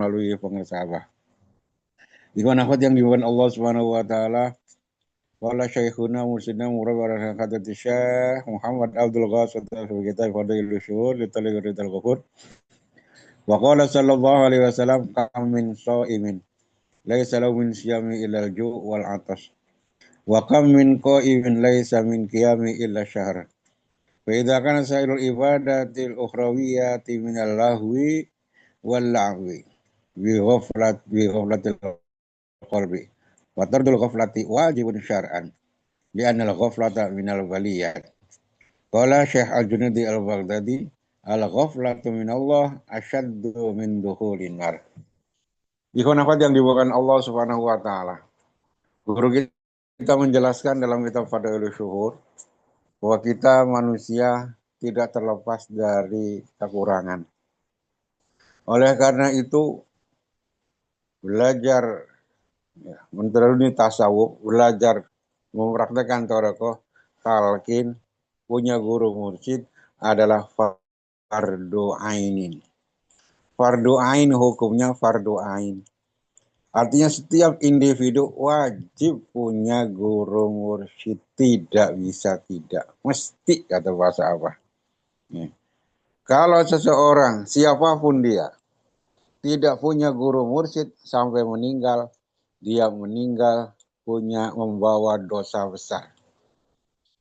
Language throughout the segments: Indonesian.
melalui pengesabah. Ikhwan akhwat yang dimuliakan Allah Subhanahu wa taala, qala syekhuna mursidna murabbarah hadati Syekh Muhammad Abdul Ghaffar fi kitab Fadailul Syuhur li Talaqatul Ghafur. Wa qala sallallahu alaihi wasallam kam min shaimin laisa lahu min siyami illa al-ju' wal 'atash. Wa kam min qa'imin laisa min qiyami illa syahr. Fa idza kana sa'irul ibadatil ukhrawiyyati minal lahwi wal la'wi bi ghaflatil qalbi wa tardul ghaflati wajibun syar'an li'anna al-ghaflata minal waliyat. Qala Syekh Al-Junaidi Al-Baghdadi, al-ghaflatu minallah asyaddu min dukhulin nar. Ikhwan akhwat yang dimuliakan Allah Subhanahu wa taala. Guru kita menjelaskan dalam kitab Fadailul Syuhur bahwa kita manusia tidak terlepas dari kekurangan. Oleh karena itu belajar menteruni tasawuf, belajar mempraktekkan thariqah, talqin, punya guru mursyid adalah fardu ainin. Fardu ain hukumnya fardu ain. Artinya setiap individu wajib punya guru mursyid, tidak bisa tidak, mesti kata bahasa apa. Kalau seseorang siapapun dia tidak punya guru mursyid sampai meninggal, dia meninggal membawa dosa besar.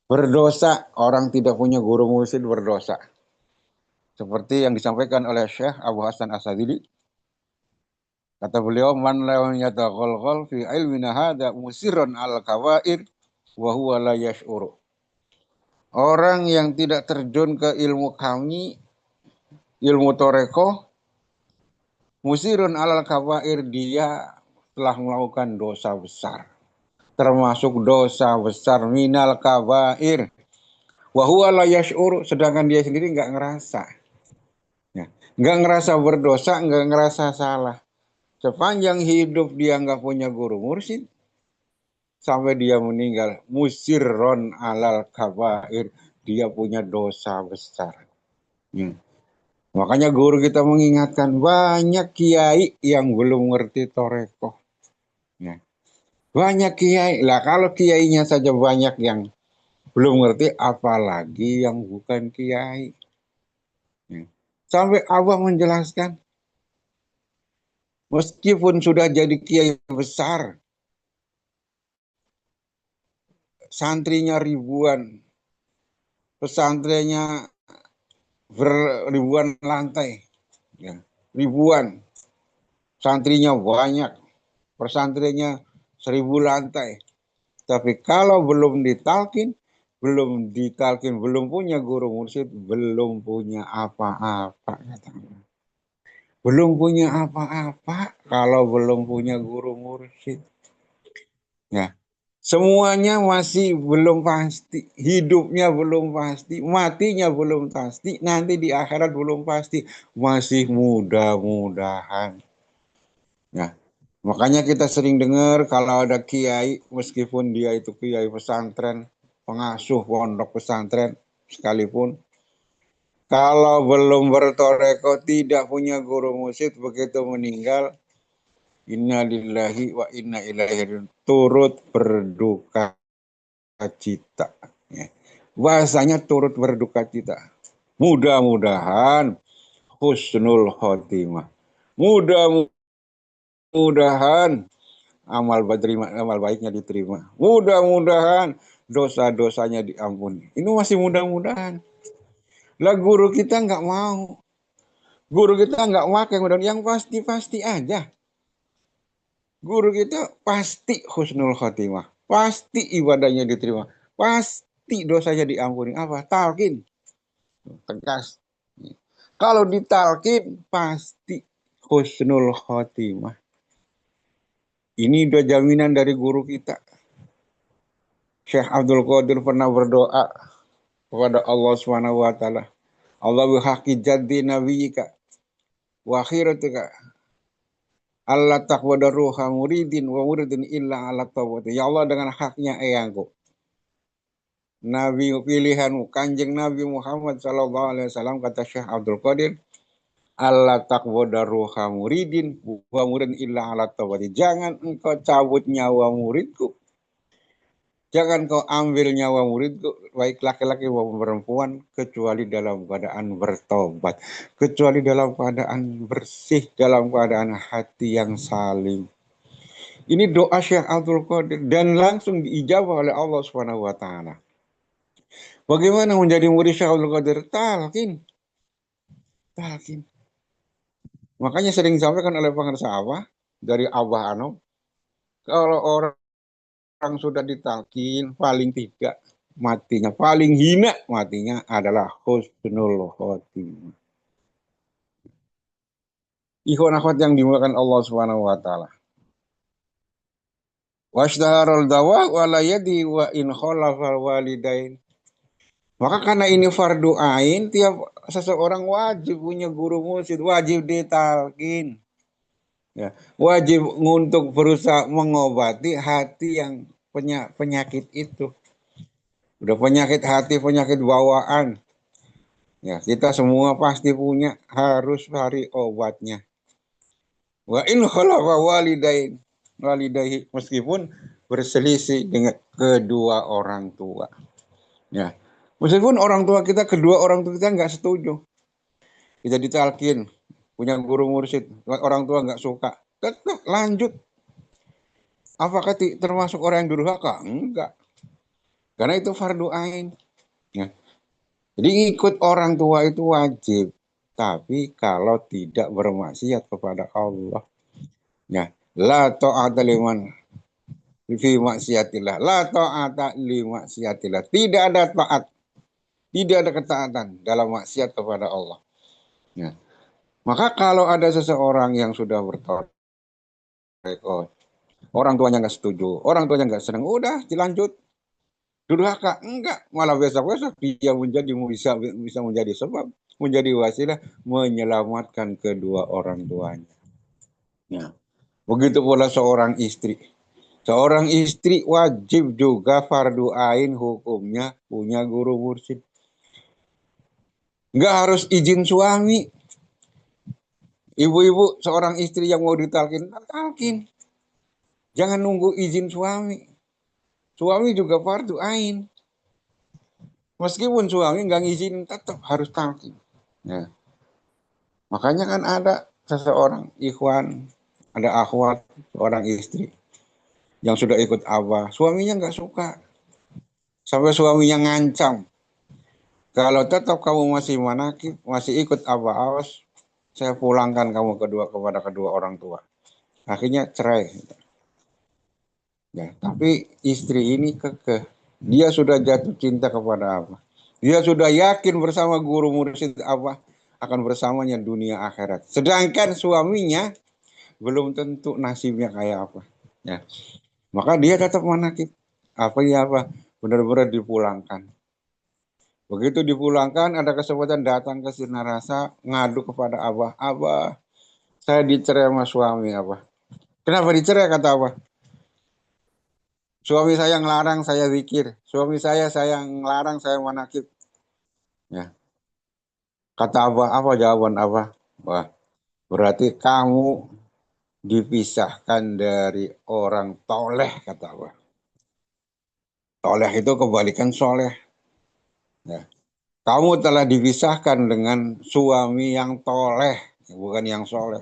Berdosa orang tidak punya guru mursyid, berdosa. Seperti yang disampaikan oleh Syekh Abu Hasan As-Sadili. Kata beliau, man lam yataghalghal fi ilmina hadza musirran al-kawair wa huwa la yash'uru. Orang yang tidak terjun ke ilmu kami, ilmu thariqah, musirun alal kabair, dia telah melakukan dosa besar. Termasuk dosa besar minal kabair. Wa huwa la yash'ur, sedangkan dia sendiri enggak ngerasa. Ya, enggak ngerasa berdosa, enggak ngerasa salah. Sepanjang hidup dia enggak punya guru mursyid, sampai dia meninggal, musirron alal kabair, dia punya dosa besar. Makanya guru kita mengingatkan, banyak kiai yang belum ngerti thariqah. Ya. Banyak kiai. Lah kalau kiainya saja banyak yang belum ngerti, apalagi yang bukan kiai. Ya. Sampai Abah menjelaskan, meskipun sudah jadi kiai besar, santrinya ribuan, pesantrennya beribuan lantai, ya, ribuan, santrinya banyak, pesantrennya 1000 lantai. Tapi kalau belum ditalkin, belum punya guru mursyid, belum punya apa-apa. Belum punya apa-apa kalau belum punya guru mursyid. Ya. Semuanya masih belum pasti, hidupnya belum pasti, matinya belum pasti, nanti di akhirat belum pasti, masih mudah-mudahan. Ya, makanya kita sering dengar kalau ada kiai, meskipun dia itu kiai pesantren, pengasuh pondok pesantren sekalipun, kalau belum berthariqah, tidak punya guru mursyid, begitu meninggal, inna lillahi wa inna ilaihi raji'un, turut berduka cita. Ya. Bahasanya turut berduka cita. Mudah-mudahan husnul khotimah. Mudah-mudahan amal baiknya diterima. Mudah-mudahan dosa-dosanya diampuni. Ini masih mudah-mudahan. Lah guru kita nggak mau. Guru kita nggak pakai mudah, yang pasti-pasti aja. Guru kita pasti husnul khotimah. Pasti ibadahnya diterima. Pasti dosanya diampuni. Apa? Talqin. Tegas. Kalau ditalqin pasti husnul khotimah. Ini udah jaminan dari guru kita. Syekh Abdul Qadir pernah berdoa kepada Allah Subhanahu wa taala. Allah bihaqi jaddi nabiyika wa akhiratika Allah taqwada ruha muridin wa muridin illa ala tawbati. Ya Allah, dengan haknya eyangku, Nabi pilihanmu, Kanjeng Nabi Muhammad sallallahu alaihi wasallam, kata Syekh Abdul Qadir, Allah takbodaruha muridin wa muridin illa ala tawati. Jangan engkau cabut nyawa muridku. Jangan kau ambil nyawa muridku, baik laki-laki maupun perempuan, kecuali dalam keadaan bertobat. Kecuali dalam keadaan bersih, dalam keadaan hati yang salim. Ini doa Syekh Abdul Qadir dan langsung diijabah oleh Allah Subhanahu wa taala. Bagaimana menjadi murid Syekh Abdul Qadir? Talqin. Makanya sering disampaikan oleh pengarsa Abah dari Abah Anom, kalau orang sudah ditalkin paling tidak matinya, paling hina matinya adalah husnul khotimah. Ikhwan akhwat yang dimuliakan Allah Subhanahu wa taala. Washtaharul dawa wala yadi wa in khalafal walidain. Maka karena ini fardu ain, tiap seseorang wajib punya guru mursyid, wajib ditalkin. Ya, wajib untuk berusaha mengobati hati yang penyakit itu. Udah penyakit hati, penyakit bawaan. Ya, kita semua pasti punya, harus cari obatnya. Wa in khalafa walidayhi, meskipun berselisih dengan kedua orang tua. Ya. Meskipun orang tua kita, kedua orang tua kita nggak setuju. Kita ditalkin, punya guru mursyid, orang tua nggak suka. Tetap lanjut. Apakah termasuk orang yang durhaka? Enggak. Karena itu fardu ain. Ya. Jadi ikut orang tua itu wajib. Tapi kalau tidak bermaksiat kepada Allah. Ya. La ta'ata liman fi maksiatillah. La ta'ata li maksiatillah. Tidak ada taat. Tidak ada ketaatan dalam maksiat kepada Allah. Ya. Maka kalau ada seseorang yang sudah bertobat, orang tuanya nggak setuju, orang tuanya nggak senang, udah dilanjut. Durhaka enggak, malah besok-besok dia bisa menjadi sebab, menjadi wasilah menyelamatkan kedua orang tuanya. Ya. Begitu pula seorang istri. Seorang istri wajib juga fardu ain hukumnya punya guru mursyid. Nggak harus izin suami. Ibu-ibu seorang istri yang mau ditalkin, talkin. Jangan nunggu izin suami. Suami juga fardu ain. Meskipun suami nggak ngizinin, tetap harus talkin. Ya. Makanya kan ada seseorang ikhwan, ada akhwat, seorang istri yang sudah ikut abah. Suaminya nggak suka. Sampai suaminya ngancam. Kalau tetap kamu masih manakib, masih ikut abah, awas, saya pulangkan kamu kepada kedua orang tua. Akhirnya cerai. Ya, tapi istri ini kekeh. Dia sudah jatuh cinta kepada abah. Dia sudah yakin bersama guru mursyid abah akan bersamanya dunia akhirat. Sedangkan suaminya belum tentu nasibnya kayak apa. Ya. Maka dia tetap manakib. Apa benar-benar dipulangkan. Begitu dipulangkan, ada kesempatan datang ke Sinarasa, ngadu kepada abah. Abah, saya dicerai sama suami, abah. Kenapa dicerai, kata abah? Suami saya ngelarang saya zikir. Suami saya ngelarang saya manakib. Ya. Kata abah, apa jawaban abah? Wah, berarti kamu dipisahkan dari orang toleh, kata abah. Toleh itu kebalikan soleh. Ya. Kamu telah dipisahkan dengan suami yang toleh, bukan yang soleh.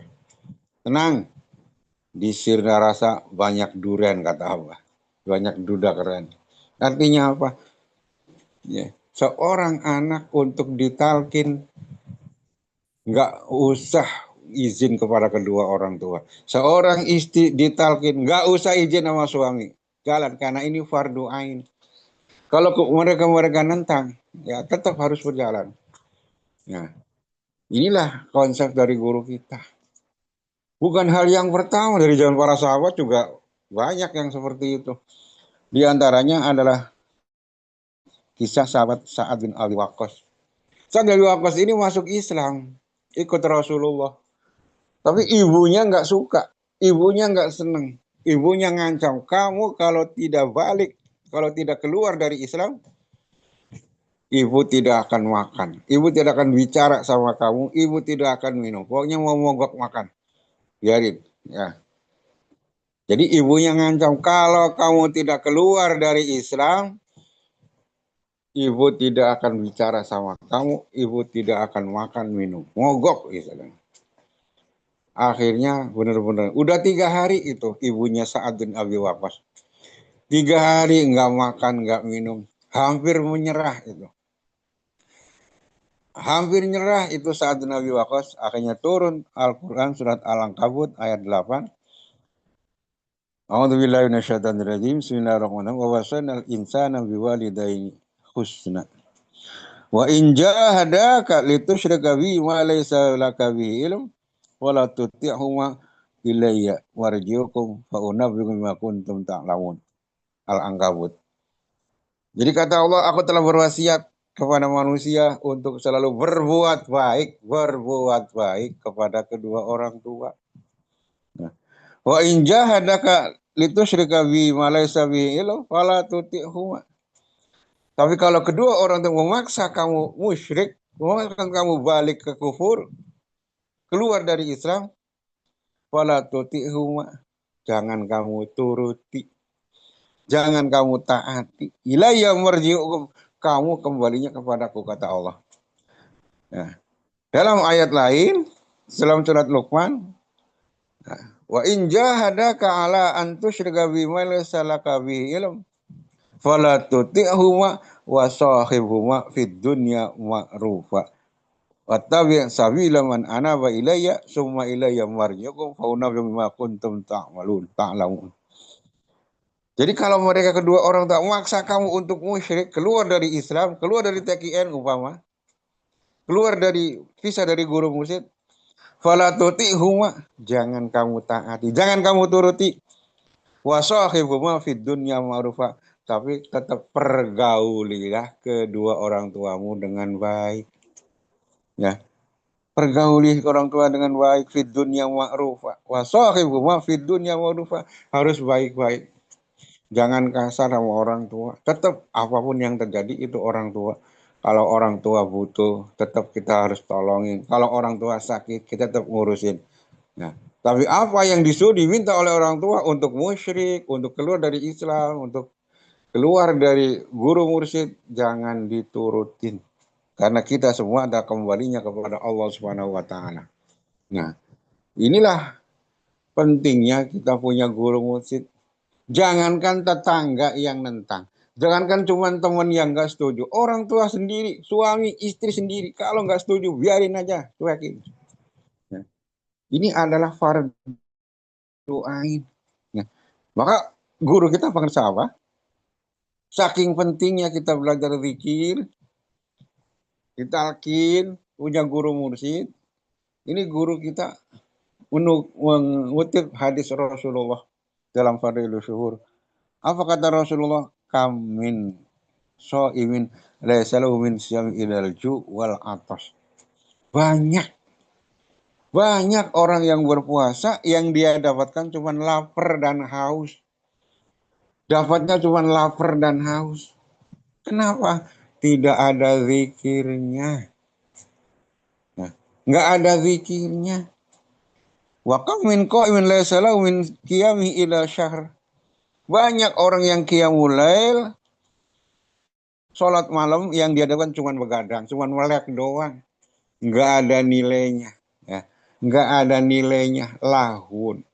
Tenang, di Sirna Rasa banyak duren, kata abah. Banyak duda keren. Artinya apa? Ya. Seorang anak untuk ditalkin nggak usah izin kepada kedua orang tua. Seorang istri ditalkin nggak usah izin sama suami. Jalan, karena ini fardu ain. Kalau mereka nentang, ya tetap harus berjalan. Nah, inilah konsep dari guru kita. Bukan hal yang pertama, dari zaman para sahabat juga banyak yang seperti itu. Di antaranya adalah kisah sahabat Sa'ad bin Abi Waqqas. Sa'ad bin Abi Waqqas ini masuk Islam, ikut Rasulullah. Tapi ibunya nggak suka, ibunya nggak seneng, ibunya ngancam, kamu kalau tidak balik, kalau tidak keluar dari Islam, ibu tidak akan makan, ibu tidak akan bicara sama kamu, ibu tidak akan minum. Pokoknya mau mogok makan, biarin. Ya. Jadi ibunya ngancam, kalau kamu tidak keluar dari Islam, ibu tidak akan bicara sama kamu, ibu tidak akan makan minum, mogok gitu kan. Akhirnya benar-benar udah 3 hari itu ibunya Sa'ad bin Abi Waqqas. 3 hari nggak makan nggak minum, hampir menyerah itu. Hampir nyerah itu Sa'ad bin Abi Waqqas. Akhirnya turun Al-Quran surat Al-Ankabut ayat 8. A'udzubillahi minasyaitonirrajim. Bismillahirrahmanirrahim. Wa wasainal insana biwalidayni husna. Wa in jahadaka litusyrika bi ma laysa laka bihi ilm wala tuti'huma ilayya warji'ukum fa unabbiukum bima kuntum ta'lamun. Al-Ankabut. Jadi kata Allah, aku telah berwasiat kepada manusia untuk selalu berbuat baik kepada kedua orang tua. Nah, wa in jahadaka litusyrika bi ma laysa bihi ilm fala tuti'huma. Tapi kalau kedua orang itu memaksa kamu musyrik, memaksa kamu balik ke kufur, keluar dari Islam, fala tuti'huma, jangan kamu turuti, jangan kamu taati. Ilayya marji'ukum, kamu kembalinya kepadaku, kata Allah. Nah, dalam ayat lain, dalam surat Luqman, wa in jahadaka ala an tusyrika bima laysa laka bihi ilm fala tuti'huma wa sahibhuma fid dunya ma'rufa. Wattabi' sabila man anaba ilayya summa ilayya marji'ukum fa unabbi'ukum bima kuntum ta'lamun. Jadi kalau mereka kedua orang tak memaksa kamu untuk musyrik, keluar dari Islam, keluar dari TKN umpama, keluar dari visa dari guru mursyid, fala tuti'huma, jangan kamu taati, jangan kamu turuti. Wa sahibhuma fid dunya ma'rufa, tapi tetap pergaulilah kedua orang tuamu dengan baik. Ya, pergauli orang tua dengan baik, fid dunya ma'rufa wa sahibhuma fid dunya ma'rufa, harus baik-baik. Jangan kasar sama orang tua. Tetap apapun yang terjadi itu orang tua. Kalau orang tua butuh, tetap kita harus tolongin. Kalau orang tua sakit, kita tetap ngurusin. Nah, tapi apa yang disuruh diminta oleh orang tua untuk musyrik, untuk keluar dari Islam, untuk keluar dari guru mursyid, jangan diturutin. Karena kita semua ada kembalinya kepada Allah Subhanahu wa taala. Nah, inilah pentingnya kita punya guru mursyid. Jangankan tetangga yang nentang. Jangankan cuma teman yang nggak setuju. Orang tua sendiri, suami, istri sendiri. Kalau nggak setuju, biarin aja. Cuekin. Nah, ini adalah fardu ain. Nah, maka guru kita panggil apa? Saking pentingnya kita belajar zikir, ditalkin, punya guru mursyid. Ini guru kita mengutip hadis Rasulullah dalam Fadilus Syuhur. Apa kata Rasulullah? Kamin so'imin laysalahu min siyam ilal ju wal atas. Banyak orang yang berpuasa yang dia dapatkan cuma lapar dan haus. Dapatnya cuma lapar dan haus. Kenapa? Tidak ada zikirnya. Nah, nggak ada zikirnya. Wa kam min qa'imin laysa lahu min qiyami ila syahr. Banyak orang yang qiyamul lail, sholat malam yang dia dapat cuma begadang, cuma melek doang. Nggak ada nilainya. Ya. Nggak ada nilainya. Lahun.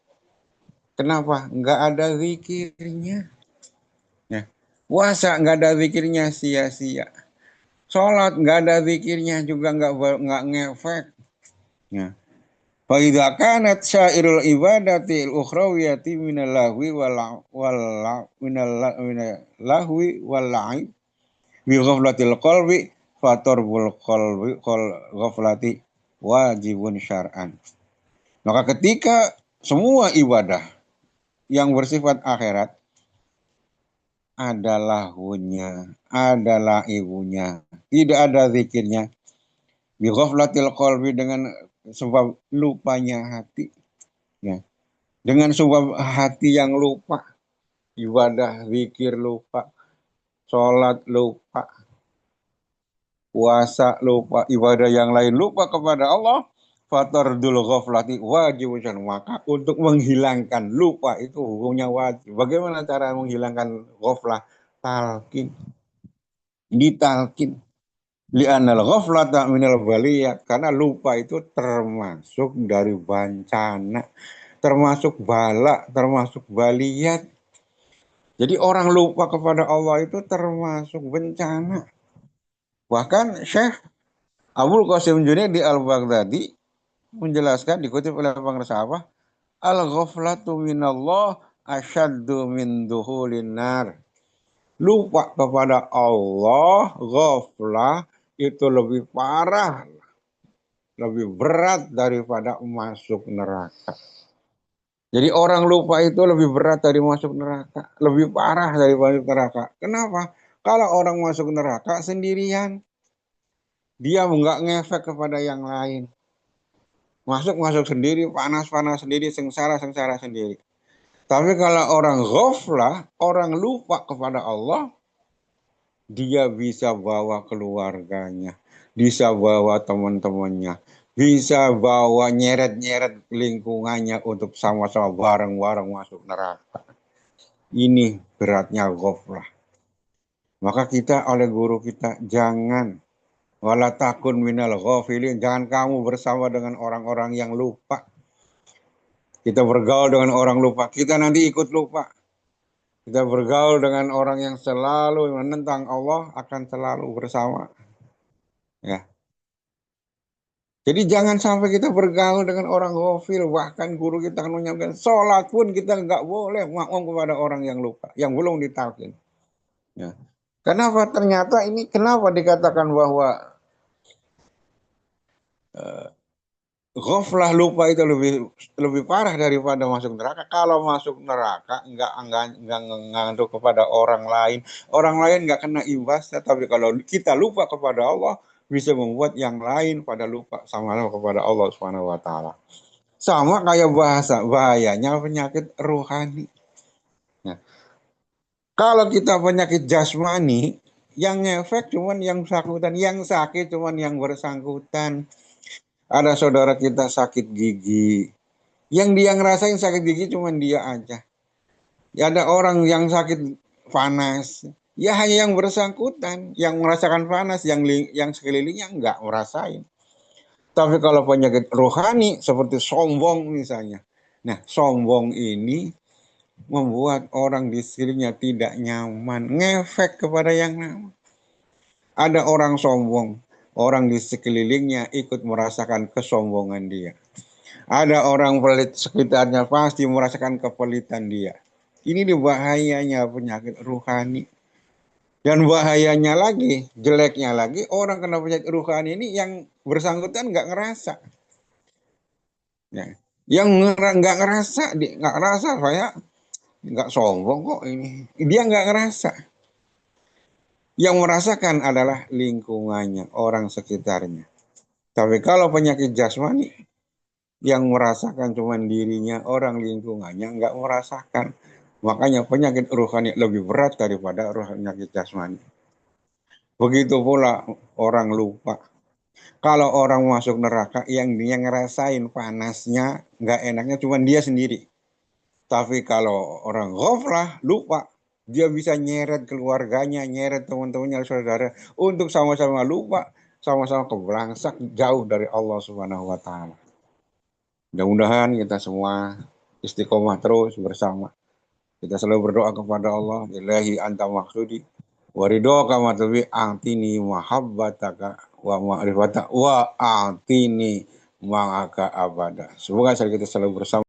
Kenapa? Nggak ada zikirnya. Ya. Puasa nggak ada zikirnya, sia-sia. Sholat nggak ada zikirnya juga nggak ngefek. Ya. Fa idza kanat syairul ibadati al-ukhrawiyati minal lahwi lahwi wal la'ib bi ghaflatil qalbi fatorbul qalbi ghaflati wajibun syar'an. Maka ketika semua ibadah yang bersifat akhirat adalah lahwunya, adalah ibunya, tidak ada zikirnya, bi ghaflatil qalbi, dengan sebab lupanya hati, ya. Dengan sebab hati yang lupa, ibadah zikir lupa, sholat lupa, puasa lupa, ibadah yang lain lupa kepada Allah, fatardul ghaflati wajibun, maka untuk menghilangkan lupa itu hukumnya wajib. Bagaimana cara menghilangkan ghaflah? Talqin, ditalkin. Li'anal ghaflata minal baliyah, karena lupa itu termasuk dari bencana, termasuk bala, termasuk baliyat. Jadi orang lupa kepada Allah itu termasuk bencana. Bahkan Syekh Abdul Qasim Junaidi Al-Baghdadi menjelaskan, dikutip oleh pengarang, al-ghaflatu minallah asyaddu min duhulin nar. Lupa kepada Allah, ghaflah itu lebih parah, lebih berat daripada masuk neraka. Jadi orang lupa itu lebih berat dari masuk neraka, lebih parah dari masuk neraka. Kenapa? Kalau orang masuk neraka sendirian, dia nggak ngefek kepada yang lain. Masuk sendiri, panas sendiri, sengsara sendiri. Tapi kalau orang ghaflah, orang lupa kepada Allah, dia bisa bawa keluarganya, bisa bawa teman-temannya, bisa bawa nyeret-nyeret lingkungannya untuk sama-sama bareng-bareng masuk neraka. Ini beratnya ghaflah. Maka kita oleh guru kita, jangan wala takun minal ghafilin, jangan kamu bersama dengan orang-orang yang lupa. Kita bergaul dengan orang lupa, kita nanti ikut lupa. Kita bergaul dengan orang yang selalu menentang Allah, akan selalu bersama. Ya. Jadi jangan sampai kita bergaul dengan orang ghafil. Bahkan guru kita akan menyampaikan, sholat pun kita nggak boleh makmum kepada orang yang lupa, yang belum ditalkin. Ya. Kenapa? Ternyata ini kenapa dikatakan bahwa ghaflah, lupa itu lebih parah daripada masuk neraka. Kalau masuk neraka nggak ngandung kepada orang lain nggak kena imbasnya. Tapi kalau kita lupa kepada Allah, bisa membuat yang lain pada lupa sama-sama kepada Allah Subhanahu Wa Taala. Sama kayak bahayanya penyakit rohani. Nah, kalau kita penyakit jasmani, yang ngefek cuman yang bersangkutan, yang sakit cuman yang bersangkutan. Ada saudara kita sakit gigi, yang dia ngerasain sakit gigi cuma dia aja. Ya, ada orang yang sakit panas, ya hanya yang bersangkutan yang merasakan panas, yang sekelilingnya enggak merasain. Tapi kalau penyakit rohani seperti sombong misalnya, nah sombong ini membuat orang di sekelilingnya tidak nyaman, ngefek kepada yang nyaman. Ada orang sombong, orang di sekelilingnya ikut merasakan kesombongan dia. Ada orang pelit sekitarnya pasti merasakan kepelitan dia. Ini bahayanya penyakit rohani. Dan bahayanya lagi, jeleknya lagi, orang kena penyakit rohani ini yang bersangkutan nggak ngerasa. Ya. Yang nggak ngerasa saya nggak sombong kok ini. Dia nggak ngerasa. Yang merasakan adalah lingkungannya, orang sekitarnya. Tapi kalau penyakit jasmani, yang merasakan cuma dirinya, orang lingkungannya nggak merasakan. Makanya penyakit rohani lebih berat daripada penyakit jasmani. Begitu pula orang lupa. Kalau orang masuk neraka, yang dia ngerasain panasnya, nggak enaknya cuma dia sendiri. Tapi kalau orang ghaflah, lupa, dia bisa nyeret keluarganya, nyeret teman-temannya, saudara, untuk sama-sama lupa, sama-sama kebelangsak jauh dari Allah Subhanahu Wa Taala. Mudah-mudahan kita semua istiqomah terus bersama. Kita selalu berdoa kepada Allah, Ilahi anta maksudi, warido kama tubi antini mahabbataka wa ma'rifata wa antini ma'aka abada. Semoga kita selalu bersama.